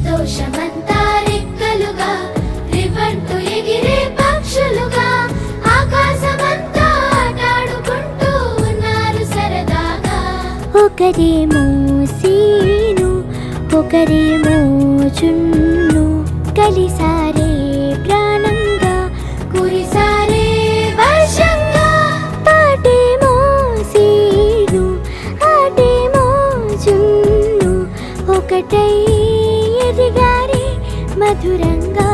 సంతోషమంతా రెక్కలుగా రివంటు ఎగిరే పక్షులుగా ఆకాశమంతా ఆటాడుకుంటూ ఉన్నారు సరదాగా. ఒకరేమో సీను ఒకరేమో చున్ను కలిసారే ప్రాణంగా కురిసారే వర్షంగా. పాటేమో సీను ఆటేమో చున్ను ఒకటై ఎదిగారే మధురంగా.